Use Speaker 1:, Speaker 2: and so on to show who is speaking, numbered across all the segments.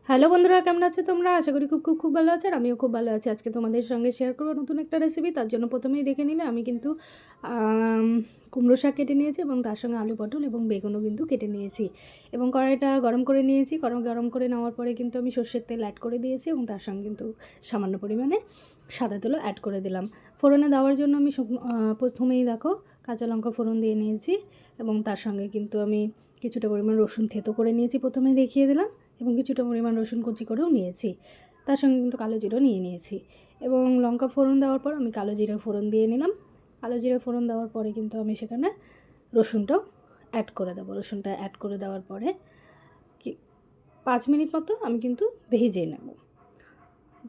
Speaker 1: Hello বন্ধুরা, কেমন আছো তোমরা? আশা করি খুব খুব খুব ভালো আছো। আর আমিও খুব ভালো আছি। আজকে তোমাদের সঙ্গে শেয়ার করবো নতুন একটা রেসিপি। তার জন্য প্রথমেই দেখে নিলে আমি কিন্তু কুমড়ো শাক কেটে নিয়েছি এবং তার সঙ্গে আলু পটল এবং বেগুনও কিন্তু কেটে নিয়েছি এবং কড়াইটা গরম করে নিয়েছি। গরম করে নেওয়ার পরে কিন্তু আমি সর্ষের তেল অ্যাড করে দিয়েছি এবং তার সঙ্গে কিন্তু সামান্য পরিমাণে সাদা তেলও অ্যাড করে দিলাম। ফোড়নে দেওয়ার জন্য আমি প্রথমেই দেখো কাঁচা লঙ্কা ফোড়ন দিয়ে নিয়েছি এবং তার সঙ্গে কিন্তু আমি কিছুটা পরিমাণ রসুন থেতো করে নিয়েছি, প্রথমে দেখিয়ে দিলাম, এবং কিছুটা পরিমাণ রসুন কুচি করেও নিয়েছি। তার সঙ্গে কিন্তু কালো জিরেও নিয়ে নিয়েছি এবং লঙ্কা ফোড়ন দেওয়ার পর আমি কালো জিরে ফোড়ন দিয়ে নিলাম। কালো জিরে ফোড়ন দেওয়ার পরে কিন্তু আমি সেখানে রসুনটাও অ্যাড করে দেবো। রসুনটা অ্যাড করে দেওয়ার পরে কি 5 মিনিট মতো আমি কিন্তু ভেজে নেব।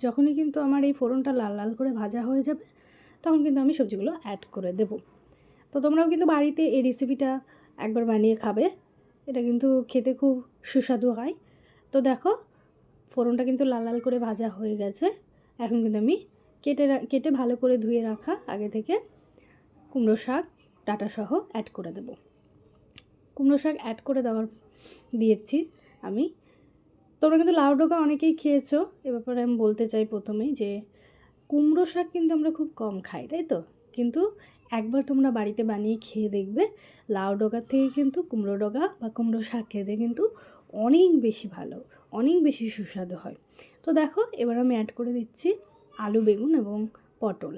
Speaker 1: যখনই কিন্তু আমার এই ফোড়নটা লাল লাল করে ভাজা হয়ে যাবে তখন কিন্তু আমি সবজিগুলো অ্যাড করে দেব। তো তোমরাও কিন্তু বাড়িতে এই রেসিপিটা একবার বানিয়ে খাবে। এটা কিন্তু খেতে খুব সুস্বাদু হয়। তো দেখো ফোড়নটা কিন্তু লাল লাল করে ভাজা হয়ে গেছে। এখন কিন্তু আমি কেটে ভালো করে ধুয়ে রাখা আগে থেকে কুমড়ো শাক ডাঁটাসহ অ্যাড করে দেব। কুমড়ো শাক অ্যাড করে দিয়েছি আমি। তোমরা কিন্তু লাউ ডোকা অনেকেই খেয়েছো। এ ব্যাপারে আমি বলতে চাই প্রথমেই যে কুমড়ো শাক কিন্তু আমরা খুব কম খাই, তাই তো? কিন্তু একবার তোমরা বাড়িতে বানিয়ে খেয়ে দেখবে, লাউ ডগার থেকে কিন্তু কুমড়ো ডগা বা কুমড়ো শাক খেতে কিন্তু অনেক বেশি ভালো, অনেক বেশি সুস্বাদু হয়। তো দেখো এবার আমি অ্যাড করে দিচ্ছি আলু, বেগুন এবং পটল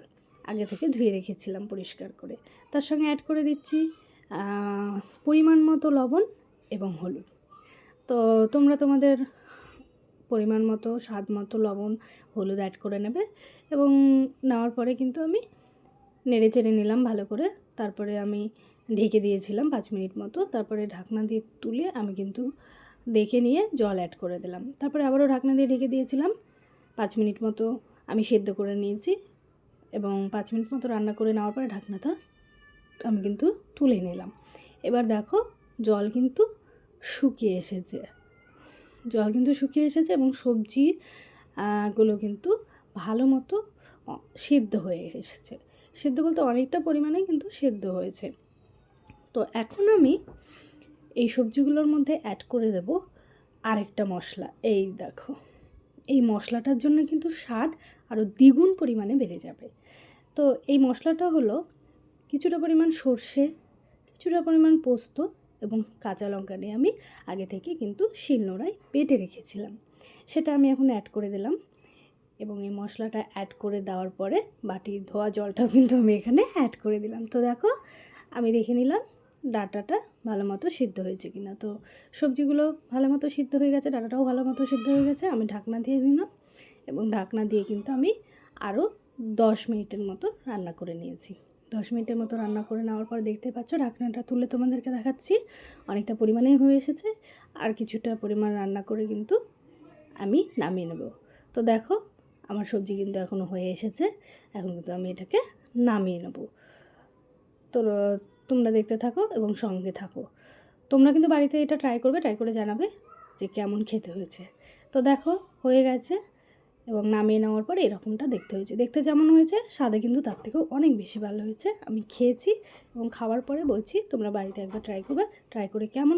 Speaker 1: আগে থেকে ধুয়ে রেখেছিলাম পরিষ্কার করে। তার সঙ্গে অ্যাড করে দিচ্ছি পরিমাণ মতো লবণ এবং হলুদ। তো তোমরা তোমাদের পরিমাণ মতো স্বাদ মতো লবণ হলুদ অ্যাড করে নেবে এবং নেওয়ার পরে কিন্তু আমি নেড়ে চেড়ে নিলাম ভালো করে। তারপরে আমি ঢেকে দিয়েছিলাম 5 মিনিট মতো। তারপরে ঢাকনা দিয়ে তুলে আমি কিন্তু দেখে নিয়ে জল অ্যাড করে দিলাম। তারপরে আবারও ঢাকনা দিয়ে ঢেকে দিয়েছিলাম। 5 মিনিট মতো আমি সেদ্ধ করে নিয়েছি এবং 5 মিনিট মতো রান্না করে নেওয়ার পরে ঢাকনাটা আমি কিন্তু তুলে নিলাম। এবার দেখো জল কিন্তু শুকিয়ে এসেছে। এবং সবজি গুলো কিন্তু ভালো মতো সিদ্ধ হয়ে এসেছে। সিদ্ধ বলতে অনেকটা পরিমাণে কিন্তু সিদ্ধ হয়েছে। তো এখন আমি এই সবজিগুলোর মধ্যে অ্যাড করে দেব আরেকটা মশলা। এই দেখো, এই মশলাটার জন্য কিন্তু স্বাদ আরও দ্বিগুণ পরিমাণে বেড়ে যাবে। তো এই মশলাটা হলো কিছুটা পরিমাণ সর্ষে, কিছুটা পরিমাণ পোস্ত এবং কাঁচা লঙ্কা নিয়ে আমি আগে থেকে কিন্তু শিলনোড়ায় বেটে রেখেছিলাম। সেটা আমি এখন অ্যাড করে দিলাম এবং এই মশলাটা অ্যাড করে দেওয়ার পরে বাটি ধোয়া জলটাও কিন্তু আমি এখানে অ্যাড করে দিলাম। তো দেখো আমি দেখে নিলাম ডাঁটাটা ভালো মতো সিদ্ধ হয়েছে কিনা। তো সবজিগুলো ভালো মতো সিদ্ধ হয়ে গেছে, ডাঁটাটাও ভালো মতো সিদ্ধ হয়ে গেছে। আমি ঢাকনা দিয়ে দিলাম এবং ঢাকনা দিয়ে কিন্তু আমি আরও 10 মিনিটের মতো রান্না করে নিয়েছি। 10 মিনিটের মতো রান্না করে নেওয়ার পর দেখতে পাচ্ছ ঢাকনাটা তুলে তোমাদেরকে দেখাচ্ছি অনেকটা পরিমাণেই হয়ে এসেছে। আর কিছুটা পরিমাণ রান্না করে কিন্তু আমি নামিয়ে নেব। তো দেখো আমার সবজি কিন্তু এখনও হয়ে এসেছে। এখন কিন্তু আমি এটাকে নামিয়ে নেব। তো তোমরা দেখতে থাকো এবং সঙ্গে থাকো। তোমরা কিন্তু বাড়িতে এটা ট্রাই করে জানাবে যে কেমন খেতে হয়েছে। তো দেখো হয়ে গেছে এবং নামিয়ে নেওয়ার পরে এরকমটা দেখতে যেমন হয়েছে স্বাদে কিন্তু তার থেকেও অনেক বেশি ভালো হয়েছে। আমি খেয়েছি এবং খাওয়ার পরে বলছি তোমরা বাড়িতে একবার ট্রাই করে কেমন